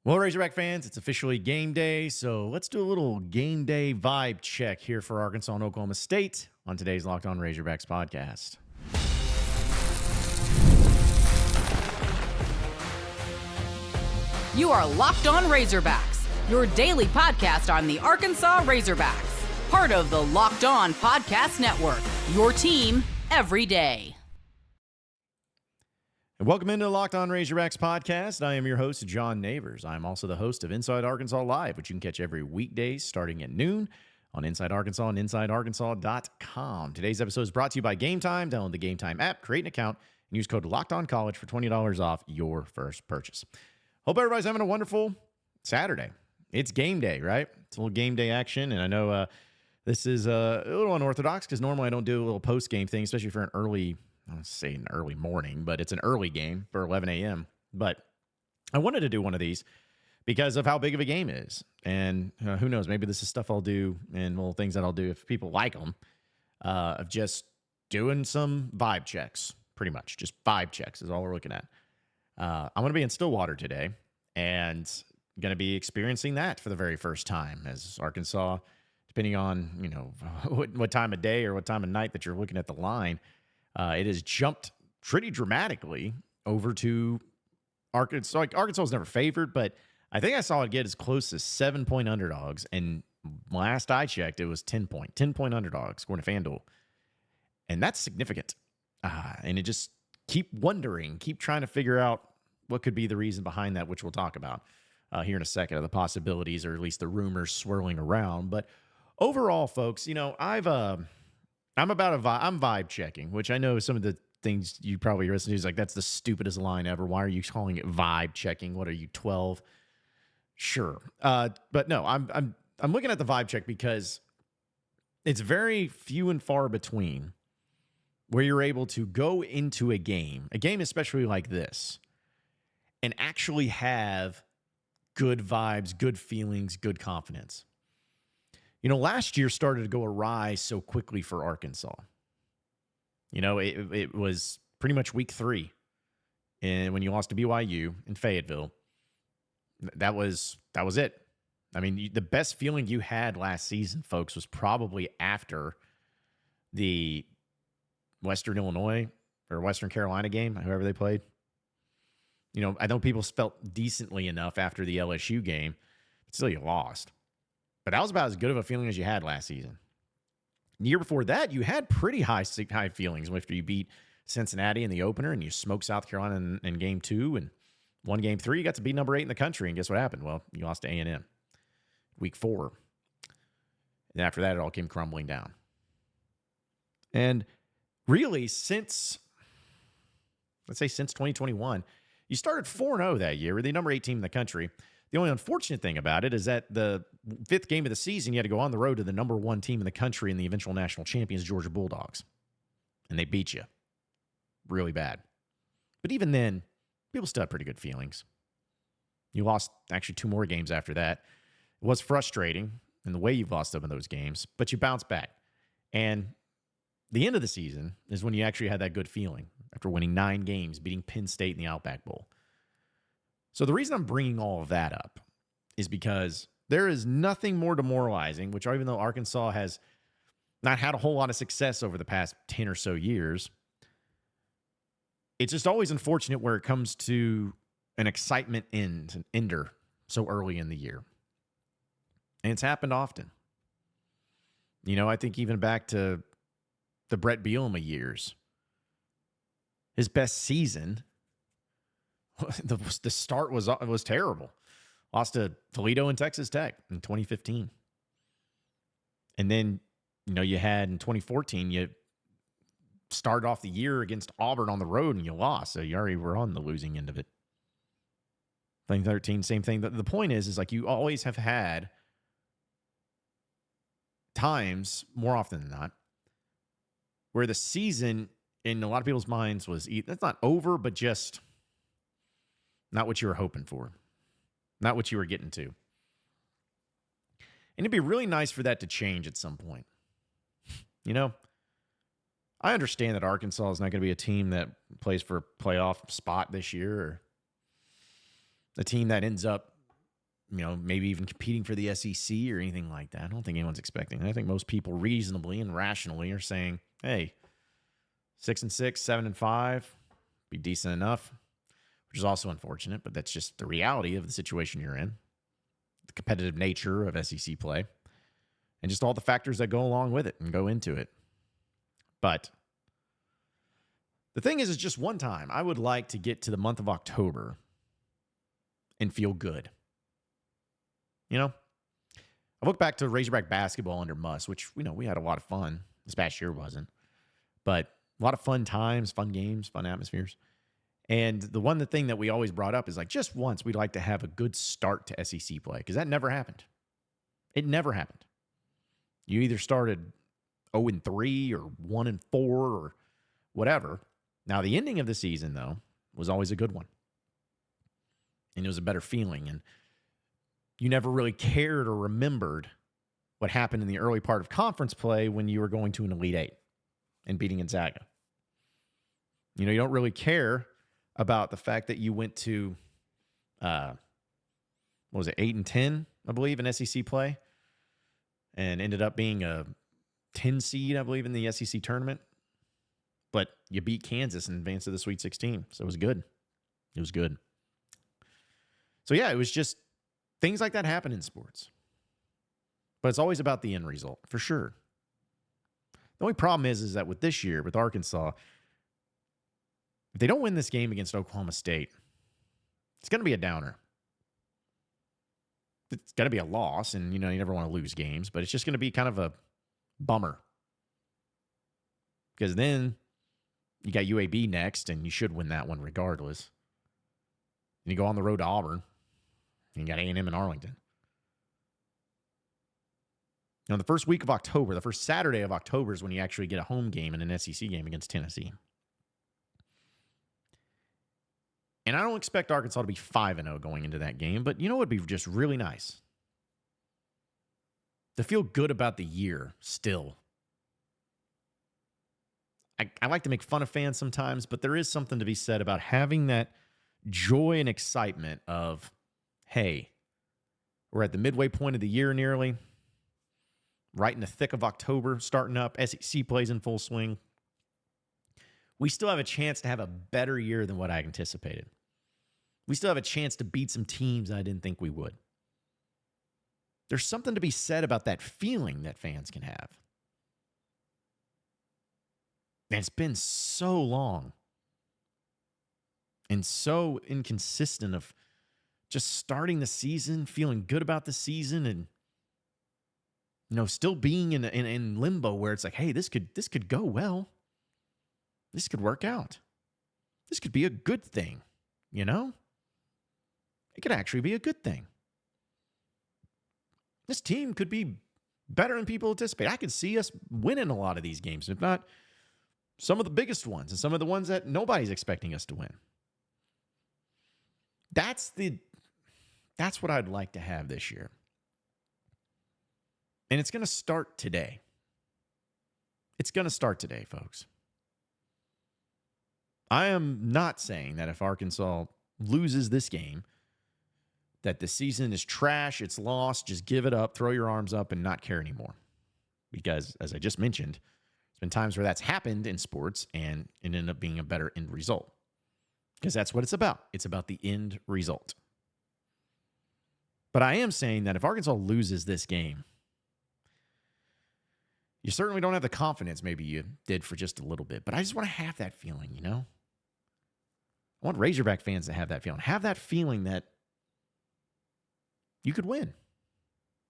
Well, Razorback fans, it's officially game day, so let's do a little game day vibe check here for Arkansas and Oklahoma State on today's Locked On Razorbacks podcast. You are Locked On Razorbacks, your daily podcast on the Arkansas Razorbacks, part of the Locked On Podcast Network, your team every day. And welcome into the Locked On Razorbacks podcast. I am your host, John Neighbors. I'm also the host of Inside Arkansas Live, which you can catch every weekday starting at noon on Inside Arkansas and InsideArkansas.com. Today's episode is brought to you by Gametime. Download the Gametime app, create an account, and use code LOCKEDONCollege for $20 off your first purchase. Hope everybody's having a wonderful Saturday. It's game day, right? It's a little game day action, and I know this is a little unorthodox because normally I don't do a little post-game thing, especially for an early, I don't say an early morning, but it's an early game for 11 a.m. But I wanted to do one of these because of how big of a game it is. And who knows, maybe this is stuff I'll do and little things that I'll do if people like them, of just doing some vibe checks, pretty much. Just vibe checks is all we're looking at. I'm going to be in Stillwater today and going to be experiencing that for the very first time as Arkansas, depending on, what time of day or what time of night that you're looking at the line. It has jumped pretty dramatically over to Arkansas. Like, Arkansas was never favored, but I think I saw it get as close as 7-point underdogs. And last I checked, it was 10-point underdogs according to FanDuel. And that's significant. And it just keep trying to figure out what could be the reason behind that, which we'll talk about here in a second, of the possibilities or at least the rumors swirling around. But overall, folks, I'm vibe checking, which I know some of the things you probably listen to is like, that's the stupidest line ever. Why are you calling it vibe checking? What are you, 12? Sure. But no, I'm looking at the vibe check because it's very few and far between where you're able to go into a game especially like this, and actually have good vibes, good feelings, good confidence. Last year started to go awry so quickly for Arkansas. It was pretty much week 3. And when you lost to BYU in Fayetteville, that was it. I mean, the best feeling you had last season, folks, was probably after the Western Illinois or Western Carolina game, whoever they played. I know people felt decently enough after the LSU game, but still you lost. But that was about as good of a feeling as you had last season. The year before that, you had pretty high feelings after you beat Cincinnati in the opener and you smoked South Carolina in game 2 and won game 3. You got to beat number 8 in the country, and guess what happened? Well, you lost to A&M week 4. And after that, it all came crumbling down. And really, since 2021, you started 4-0 that year. We're the number 8 team in the country. The only unfortunate thing about it is that the 5th game of the season, you had to go on the road to the number 1 team in the country and the eventual national champions, Georgia Bulldogs. And they beat you really bad. But even then, people still had pretty good feelings. You lost actually 2 more games after that. It was frustrating in the way you've lost some of those games, but you bounced back. And the end of the season is when you actually had that good feeling after winning 9 games, beating Penn State in the Outback Bowl. So the reason I'm bringing all of that up is because there is nothing more demoralizing, which even though Arkansas has not had a whole lot of success over the past 10 or so years, it's just always unfortunate where it comes to an excitement ender so early in the year. And it's happened often. I think even back to the Brett Bielema years, his best season, the start was terrible. Lost to Toledo and Texas Tech in 2015. And then, you had in 2014, you started off the year against Auburn on the road and you lost. So you already were on the losing end of it. 2013, same thing. The point is like you always have had times, more often than not, where the season in a lot of people's minds was, that's not over, but just not what you were hoping for. Not what you were getting to. And it'd be really nice for that to change at some point. I understand that Arkansas is not going to be a team that plays for a playoff spot this year, or a team that ends up maybe even competing for the SEC or anything like that. I don't think anyone's expecting that. I think most people reasonably and rationally are saying, hey, 6-6, 7-5, be decent enough, which is also unfortunate, but that's just the reality of the situation you're in, the competitive nature of SEC play, and just all the factors that go along with it and go into it. But the thing is, it's just one time. I would like to get to the month of October and feel good. I look back to Razorback basketball under Muss, which, we had a lot of fun. This past year wasn't. But a lot of fun times, fun games, fun atmospheres. And the thing that we always brought up is like, just once we'd like to have a good start to SEC play, because that never happened. It never happened. You either started 0-3 or 1-4 or whatever. Now, the ending of the season, though, was always a good one. And it was a better feeling. And you never really cared or remembered what happened in the early part of conference play when you were going to an Elite Eight and beating Gonzaga. You don't really care about the fact that you went to, 8-10, I believe, in SEC play, and ended up being a 10 seed, I believe, in the SEC tournament. But you beat Kansas and advanced to the Sweet 16, so it was good. It was good. So, yeah, it was just things like that happen in sports. But it's always about the end result, for sure. The only problem is that with this year, with Arkansas, if they don't win this game against Oklahoma State, it's going to be a downer. It's going to be a loss, and, you never want to lose games, but it's just going to be kind of a bummer. Because then you got UAB next, and you should win that one regardless. And you go on the road to Auburn, and you got A&M in Arlington. The first week of October, the first Saturday of October is when you actually get a home game in an SEC game against Tennessee. And I don't expect Arkansas to be 5-0 going into that game, but it would be just really nice to feel good about the year still. I like to make fun of fans sometimes, but there is something to be said about having that joy and excitement of, hey, we're at the midway point of the year nearly, right in the thick of October, starting up, SEC plays in full swing. We still have a chance to have a better year than what I anticipated. We still have a chance to beat some teams I didn't think we would. There's something to be said about that feeling that fans can have. And it's been so long and so inconsistent of just starting the season, feeling good about the season, and still being in limbo where it's like, hey, this could go well. This could work out. This could be a good thing, It could actually be a good thing. This team could be better than people anticipate. I could see us winning a lot of these games, if not some of the biggest ones and some of the ones that nobody's expecting us to win. That's what I'd like to have this year. And it's going to start today. It's going to start today, folks. I am not saying that if Arkansas loses this game, that the season is trash, it's lost, just give it up, throw your arms up, and not care anymore. Because, as I just mentioned, there's been times where that's happened in sports, and it ended up being a better end result. Because that's what it's about. It's about the end result. But I am saying that if Arkansas loses this game, you certainly don't have the confidence maybe you did for just a little bit. But I just want to have that feeling, I want Razorback fans to have that feeling. Have that feeling that you could win.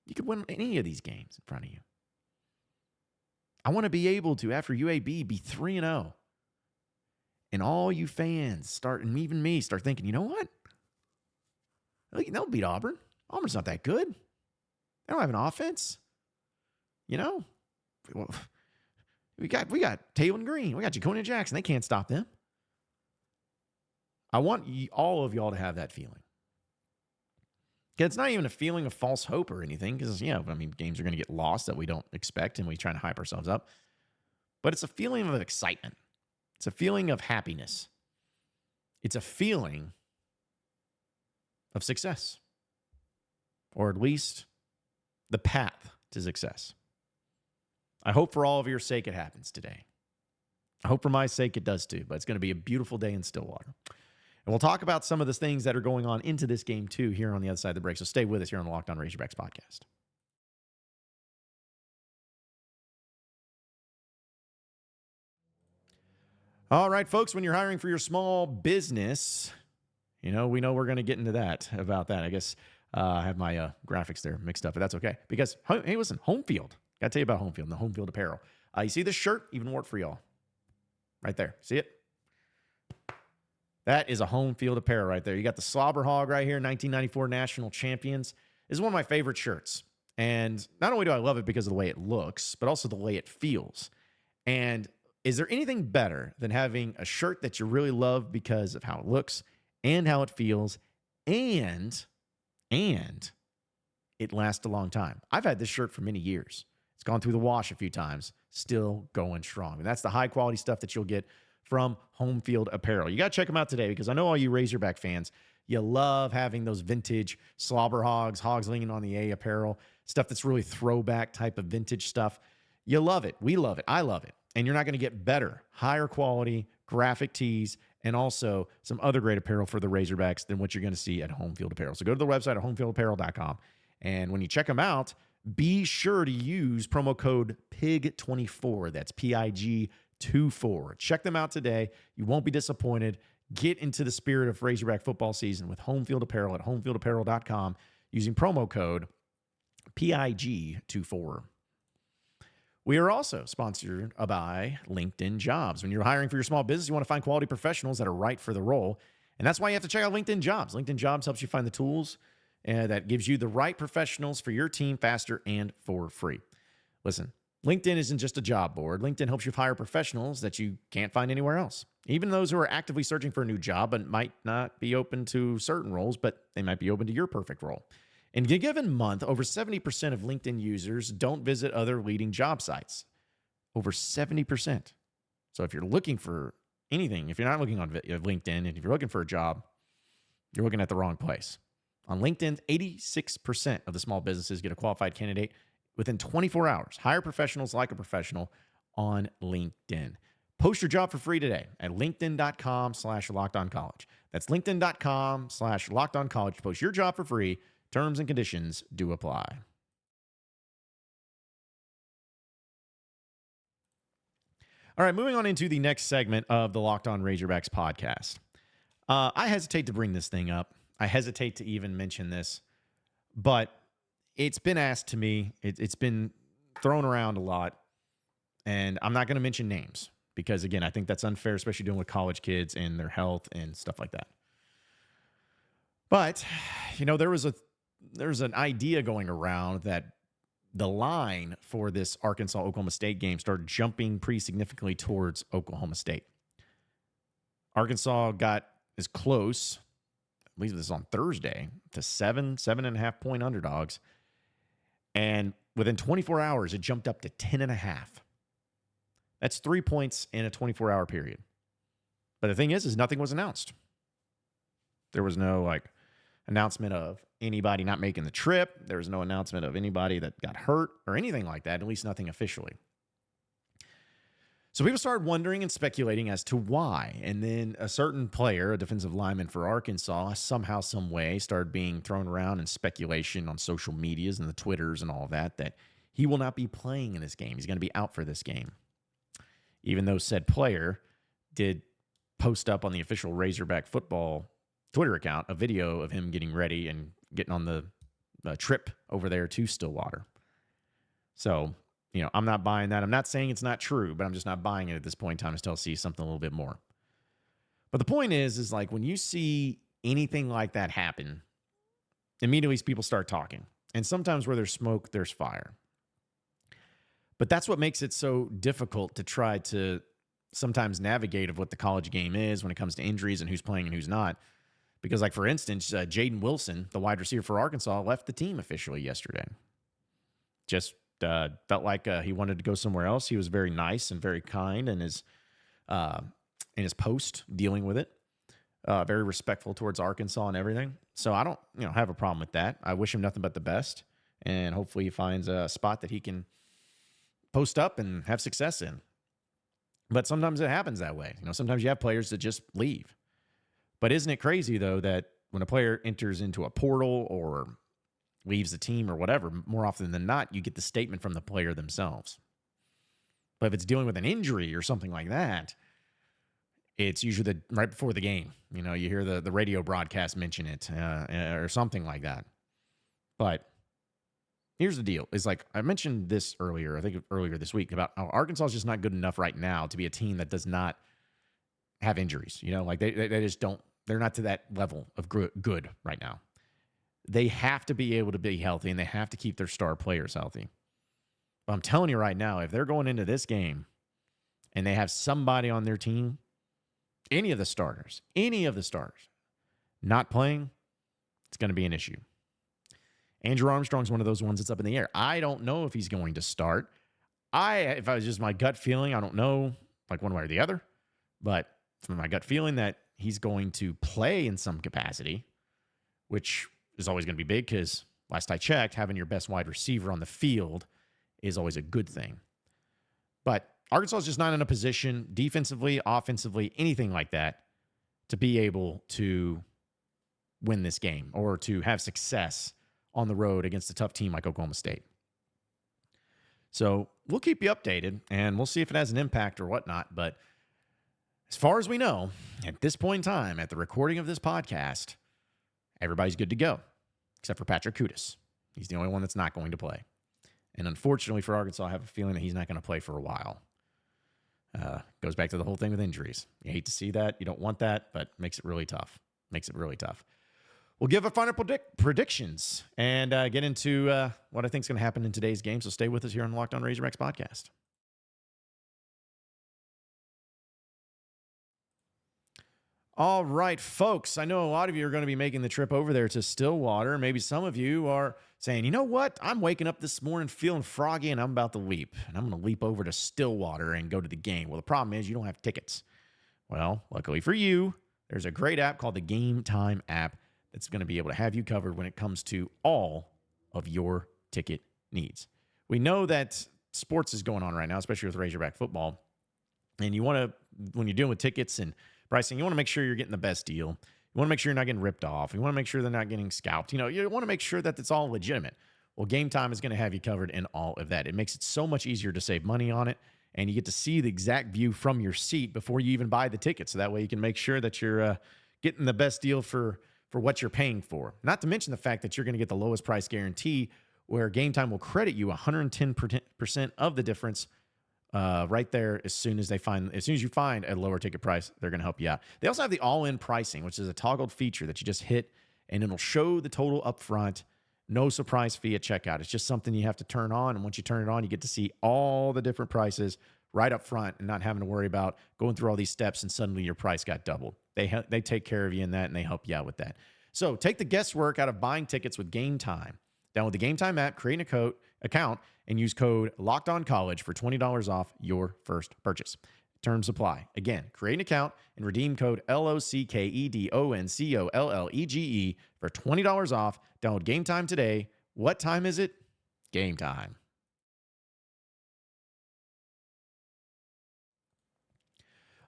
You could win any of these games in front of you. I want to be able to, after UAB, be 3-0. And all you fans start, and even me, start thinking, you know what? They'll beat Auburn. Auburn's not that good. They don't have an offense. We got Taylor Green. We got Jaconia Jackson. They can't stop them. I want all of y'all to have that feeling. It's not even a feeling of false hope or anything, because, games are going to get lost that we don't expect, and we try to hype ourselves up. But it's a feeling of excitement. It's a feeling of happiness. It's a feeling of success. or at least the path to success. I hope for all of your sake it happens today. I hope for my sake it does too, but it's going to be a beautiful day in Stillwater. And we'll talk about some of the things that are going on into this game too here on the other side of the break. So stay with us here on the Locked On Razorbacks podcast. All right, folks, when you're hiring for your small business, we know we're going to get into that, about that. I guess I have my graphics there mixed up, but that's okay. Because, hey, listen, Home Field. Got to tell you about Home Field and the Home Field apparel. You see this shirt? Even wore it for y'all. Right there. See it? That is a Home Field apparel right there. You got the Slobber Hog right here, 1994 National Champions. This is one of my favorite shirts. And not only do I love it because of the way it looks, but also the way it feels. And is there anything better than having a shirt that you really love because of how it looks and how it feels and it lasts a long time? I've had this shirt for many years. It's gone through the wash a few times, still going strong. And that's the high quality stuff that you'll get from Home Field Apparel. You got to check them out today because I know all you Razorback fans, you love having those vintage Slobber Hogs, Hogs Leaning on the A apparel, stuff that's really throwback type of vintage stuff. You love it. We love it. I love it. And you're not going to get better, higher quality graphic tees and also some other great apparel for the Razorbacks than what you're going to see at Home Field Apparel. So go to the website at homefieldapparel.com. And when you check them out, be sure to use promo code PIG24. That's PIG24. Check them out today. You won't be disappointed. Get into the spirit of Razorback football season with Home Field Apparel at homefieldapparel.com using promo code PIG24. We are also sponsored by LinkedIn Jobs. When you're hiring for your small business, you want to find quality professionals that are right for the role. And that's why you have to check out LinkedIn Jobs. LinkedIn Jobs helps you find the tools that gives you the right professionals for your team faster and for free. Listen, LinkedIn isn't just a job board. LinkedIn helps you hire professionals that you can't find anywhere else. Even those who are actively searching for a new job and might not be open to certain roles, but they might be open to your perfect role. In a given month, over 70% of LinkedIn users don't visit other leading job sites. Over 70%. So if you're looking for anything, if you're not looking on LinkedIn, and if you're looking for a job, you're looking at the wrong place. On LinkedIn, 86% of the small businesses get a qualified candidate within 24 hours. Hire professionals like a professional on LinkedIn. Post your job for free today at linkedin.com/lockedoncollege. That's linkedin.com/lockedoncollege. Post your job for free. Terms and conditions do apply. All right, moving on into the next segment of the Locked On Razorbacks podcast. I hesitate to bring this thing up. I hesitate to even mention this, but it's been asked to me. It's been thrown around a lot, and I'm not going to mention names because, again, I think that's unfair, especially dealing with college kids and their health and stuff like that. But, there's an idea going around that the line for this Arkansas-Oklahoma State game started jumping pretty significantly towards Oklahoma State. Arkansas got as close, I believe this is on Thursday, to 7.5 point underdogs. And within 24 hours, it jumped up to 10.5. That's 3 points in a 24-hour period. But the thing is nothing was announced. There was no, announcement of anybody not making the trip. There was no announcement of anybody that got hurt or anything like that, at least nothing officially. So people started wondering and speculating as to why. And then a certain player, a defensive lineman for Arkansas, somehow, some way started being thrown around in speculation on social medias and the Twitters and all that he will not be playing in this game. He's going to be out for this game. Even though said player did post up on the official Razorback football Twitter account a video of him getting ready and getting on the trip over there to Stillwater. So, I'm not buying that. I'm not saying it's not true, but I'm just not buying it at this point in time until I see something a little bit more. But the point is when you see anything like that happen, immediately people start talking. And sometimes where there's smoke, there's fire. But that's what makes it so difficult to try to sometimes navigate of what the college game is when it comes to injuries and who's playing and who's not. Because, for instance, Jaden Wilson, the wide receiver for Arkansas, left the team officially yesterday. Just felt like he wanted to go somewhere else. He was very nice and very kind in his post dealing with it. very respectful towards Arkansas and everything. So I don't, have a problem with that. I wish him nothing but the best, and hopefully he finds a spot that he can post up and have success in. But sometimes it happens that way. Sometimes you have players that just leave. But isn't it crazy, though, that when a player enters into a portal or leaves the team or whatever, more often than not, you get the statement from the player themselves. But if it's dealing with an injury or something like that, it's usually right before the game. You hear the radio broadcast mention it or something like that. But here's the deal. It's like I mentioned this earlier, I think earlier this week, about how Arkansas is just not good enough right now to be a team that does not have injuries. Like they just don't. They're not to that level of good right now. They have to be able to be healthy, and they have to keep their star players healthy. But I'm telling you right now, if they're going into this game and they have somebody on their team, any of the starters, not playing, it's going to be an issue. Andrew Armstrong's one of those ones that's up in the air. I don't know if he's going to start. If I was just my gut feeling, I don't know, like one way or the other, but from my gut feeling that he's going to play in some capacity, which is always going to be big because last I checked, having your best wide receiver on the field is always a good thing. But Arkansas is just not in a position defensively, offensively, anything like that to be able to win this game or to have success on the road against a tough team like Oklahoma State. So we'll keep you updated, and we'll see if it has an impact or whatnot. But as far as we know, at this point in time, at the recording of this podcast, everybody's good to go, except for Patrick Kutas. He's the only one that's not going to play. And unfortunately for Arkansas, I have a feeling that he's not going to play for a while. Goes back to the whole thing with injuries. You hate to see that. You don't want that, but makes it really tough. We'll give our final predictions and get into what I think is going to happen in today's game. So stay with us here on the Locked On Razorbacks podcast. All right, folks, I know a lot of you are going to be making the trip over there to Stillwater. Maybe some of you are saying, you know what? I'm waking up this morning feeling froggy and I'm about to leap. And I'm going to leap over to Stillwater and go to the game. Well, the problem is you don't have tickets. Well, luckily for you, there's a great app called the Gametime app that's going to be able to have you covered when it comes to all of your ticket needs. We know that sports is going on right now, especially with Razorback football. And you want to, when you're dealing with tickets and pricing, you want to make sure you're getting the best deal. You want to make sure you're not getting ripped off. You want to make sure they're not getting scalped. You want to make sure that it's all legitimate. Well, Gametime is going to have you covered in all of that. It makes it so much easier to save money on it, and you get to see the exact view from your seat before you even buy the ticket. So that way you can make sure that you're getting the best deal for what you're paying for. Not to mention the fact that you're going to get the lowest price guarantee, where Gametime will credit you 110% of the difference right there as soon as you find a lower ticket price. They're going to help you out. They also have the all-in pricing, which is a toggled feature that you just hit, and it'll show the total up front. No surprise fee at checkout. It's just something you have to turn on, and once you turn it on, you get to see all the different prices right up front and not having to worry about going through all these steps and suddenly your price got doubled. They take care of you in that, and they help you out with that. So take the guesswork out of buying tickets with Gametime. Download the Gametime app, create an account, and use code LOCKEDONCollege for $20 off your first purchase. Terms apply. Again, create an account and redeem code LOCKEDONCOLLEGE for $20 off. Download Gametime today. What time is it? Game time.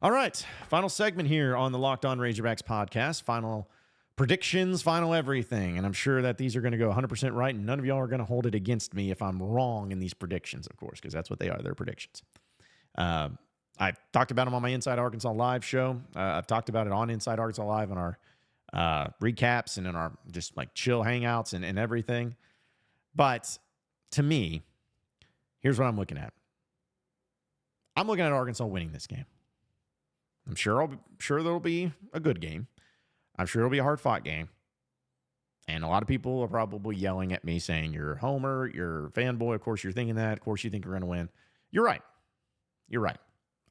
All right, final segment here on the Locked On Razorbacks podcast. Final predictions, final everything. And I'm sure that these are going to go 100% right, and none of y'all are going to hold it against me if I'm wrong in these predictions, of course, because that's what they are. They're predictions. I've talked about them on my Inside Arkansas Live show. I've talked about it on Inside Arkansas Live on our recaps and in our just like chill hangouts and everything. But to me, here's what I'm looking at. I'm looking at Arkansas winning this game. I'm sure there'll be a good game. I'm sure it'll be a hard-fought game. And a lot of people are probably yelling at me saying, you're a homer, you're a fanboy. Of course, you're thinking that. Of course, you think we're going to win. You're right.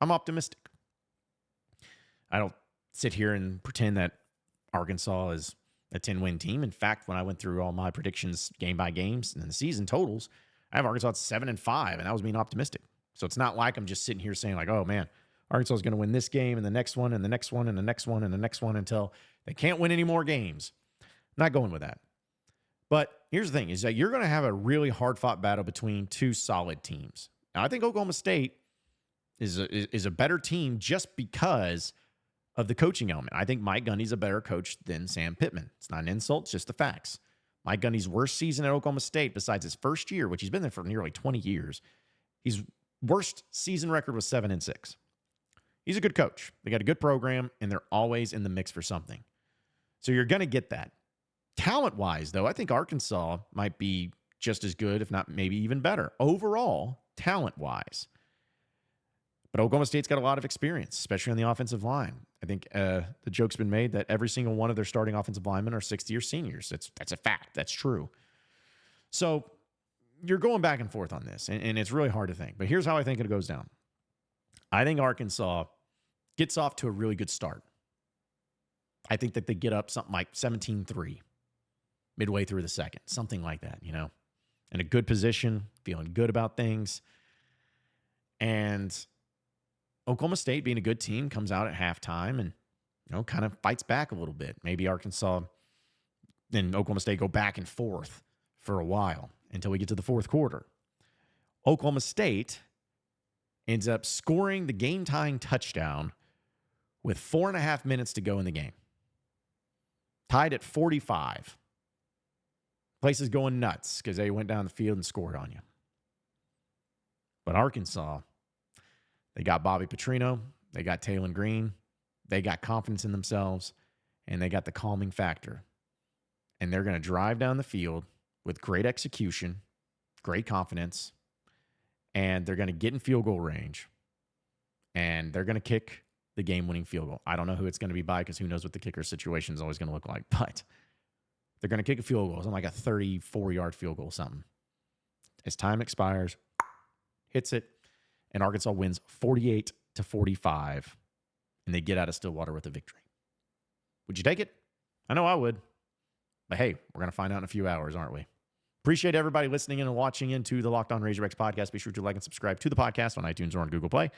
I'm optimistic. I don't sit here and pretend that Arkansas is a 10-win team. In fact, when I went through all my predictions game by games and the season totals, I have Arkansas at 7-5, and that was being optimistic. So it's not like I'm just sitting here saying like, oh, man, Arkansas is going to win this game and the next one and the next one and the next one and the next one until they can't win any more games. Not going with that. But here's the thing, is that you're going to have a really hard-fought battle between two solid teams. Now, I think Oklahoma State is a better team just because of the coaching element. I think Mike Gundy's a better coach than Sam Pittman. It's not an insult, it's just the facts. Mike Gundy's worst season at Oklahoma State, besides his first year, which he's been there for nearly 20 years, his worst season record was 7-6. He's a good coach. They got a good program, and they're always in the mix for something. So you're going to get that. Talent-wise, though, I think Arkansas might be just as good, if not maybe even better, overall, talent-wise. But Oklahoma State's got a lot of experience, especially on the offensive line. I think the joke's been made that every single one of their starting offensive linemen are 60-year seniors. That's a fact. That's true. So you're going back and forth on this, and it's really hard to think. But here's how I think it goes down. I think Arkansas gets off to a really good start. I think that they get up something like 17-3 midway through the second, something like that, in a good position, feeling good about things. And Oklahoma State, being a good team, comes out at halftime and, kind of fights back a little bit. Maybe Arkansas and Oklahoma State go back and forth for a while until we get to the fourth quarter. Oklahoma State ends up scoring the game-tying touchdown with 4.5 minutes to go in the game. Tied at 45. Place is going nuts because they went down the field and scored on you. But Arkansas, they got Bobby Petrino, they got Taylon Green, they got confidence in themselves, and they got the calming factor. And they're going to drive down the field with great execution, great confidence, and they're going to get in field goal range, and they're going to kick the game-winning field goal. I don't know who it's going to be by because who knows what the kicker situation is always going to look like, but they're going to kick a field goal. It's like a 34-yard field goal, something. As time expires, hits it, and Arkansas wins 48-45, and they get out of Stillwater with a victory. Would you take it? I know I would. But hey, we're going to find out in a few hours, aren't we? Appreciate everybody listening in and watching into the Locked On Razorbacks podcast. Be sure to like and subscribe to the podcast on iTunes or on Google Play.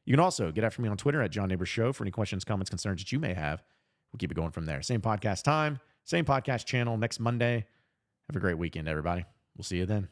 You can also get after me on Twitter at John Neighbors Show for any questions, comments, concerns that you may have. We'll keep it going from there. Same podcast time, same podcast channel next Monday. Have a great weekend, everybody. We'll see you then.